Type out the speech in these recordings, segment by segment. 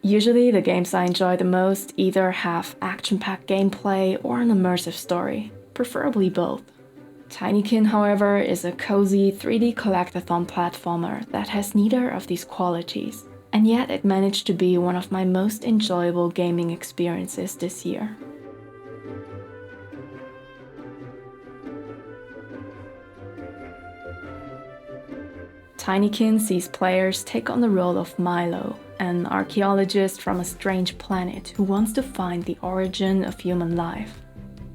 Usually the games I enjoy the most either have action-packed gameplay or an immersive story, preferably both. Tinykin, however, is a cozy 3D collectathon platformer that has neither of these qualities, and yet it managed to be one of my most enjoyable gaming experiences this year. Tinykin sees players take on the role of Milo, an archaeologist from a strange planet who wants to find the origin of human life.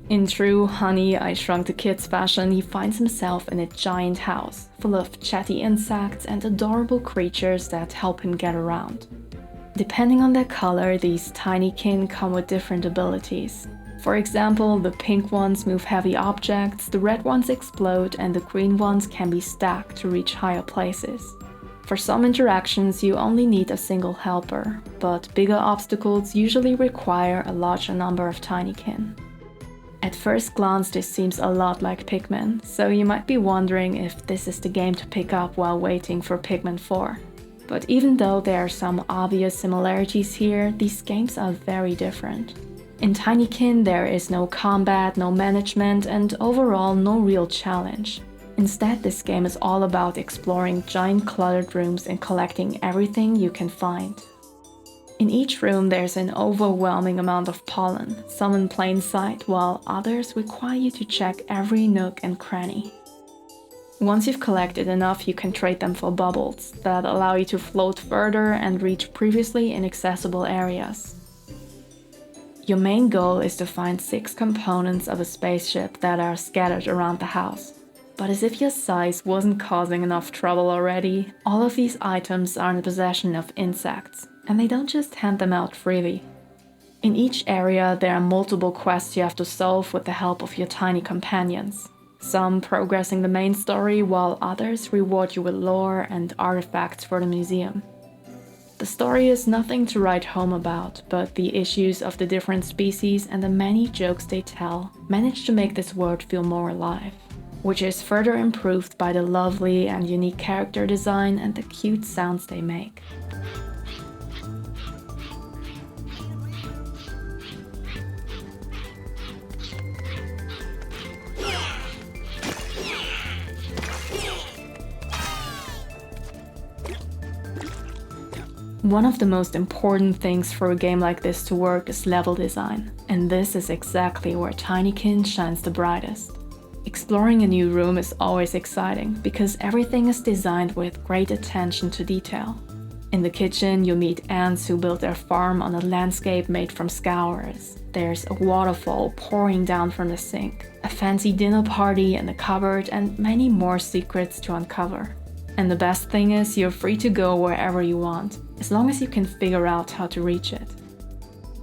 In true Honey, I Shrunk the Kids fashion, he finds himself in a giant house, full of chatty insects and adorable creatures that help him get around. Depending on their color, these Tinykin come with different abilities. For example, the pink ones move heavy objects, the red ones explode, and the green ones can be stacked to reach higher places. For some interactions, you only need a single helper, but bigger obstacles usually require a larger number of Tinykin. At first glance, this seems a lot like Pikmin, so you might be wondering if this is the game to pick up while waiting for Pikmin 4. But even though there are some obvious similarities here, these games are very different. In Tinykin, there is no combat, no management, and overall no real challenge. Instead, this game is all about exploring giant cluttered rooms and collecting everything you can find. In each room, there's an overwhelming amount of pollen, some in plain sight, while others require you to check every nook and cranny. Once you've collected enough, you can trade them for bubbles that allow you to float further and reach previously inaccessible areas. Your main goal is to find 6 components of a spaceship that are scattered around the house. But as if your size wasn't causing enough trouble already, all of these items are in the possession of insects, and they don't just hand them out freely. In each area, there are multiple quests you have to solve with the help of your tiny companions. Some progressing the main story, while others reward you with lore and artifacts for the museum. The story is nothing to write home about, but the issues of the different species and the many jokes they tell manage to make this world feel more alive, which is further improved by the lovely and unique character design and the cute sounds they make. One of the most important things for a game like this to work is level design, and this is exactly where Tinykin shines the brightest. Exploring a new room is always exciting, because everything is designed with great attention to detail. In the kitchen, you'll meet ants who build their farm on a landscape made from scours. There's a waterfall pouring down from the sink, a fancy dinner party in the cupboard, and many more secrets to uncover. And the best thing is, you're free to go wherever you want, as long as you can figure out how to reach it.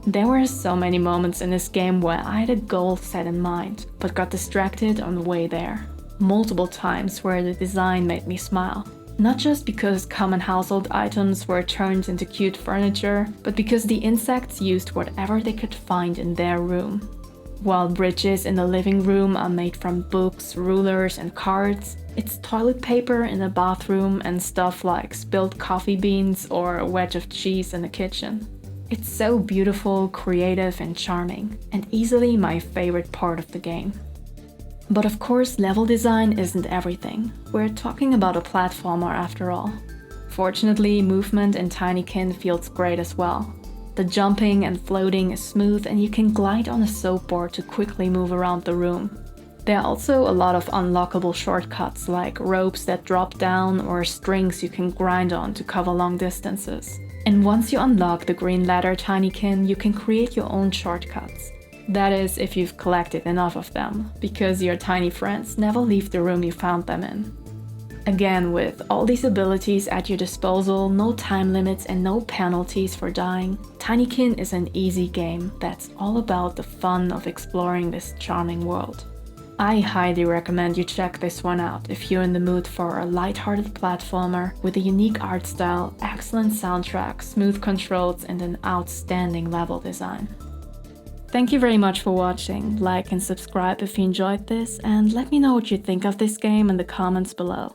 There were so many moments in this game where I had a goal set in mind, but got distracted on the way there. Multiple times where the design made me smile. Not just because common household items were turned into cute furniture, but because the insects used whatever they could find in their room. While bridges in the living room are made from books, rulers, and cards, it's toilet paper in the bathroom and stuff like spilled coffee beans or a wedge of cheese in the kitchen. It's so beautiful, creative, and charming, and easily my favorite part of the game. But of course, level design isn't everything. We're talking about a platformer after all. Fortunately, movement in Tinykin feels great as well. The jumping and floating is smooth, and you can glide on a soap board to quickly move around the room. There are also a lot of unlockable shortcuts, like ropes that drop down or strings you can grind on to cover long distances. And once you unlock the green ladder Tinykin, you can create your own shortcuts. That is, if you've collected enough of them, because your tiny friends never leave the room you found them in. Again, with all these abilities at your disposal, no time limits and no penalties for dying, Tinykin is an easy game that's all about the fun of exploring this charming world. I highly recommend you check this one out if you're in the mood for a lighthearted platformer with a unique art style, excellent soundtrack, smooth controls, and an outstanding level design. Thank you very much for watching. Like and subscribe if you enjoyed this, and let me know what you think of this game in the comments below.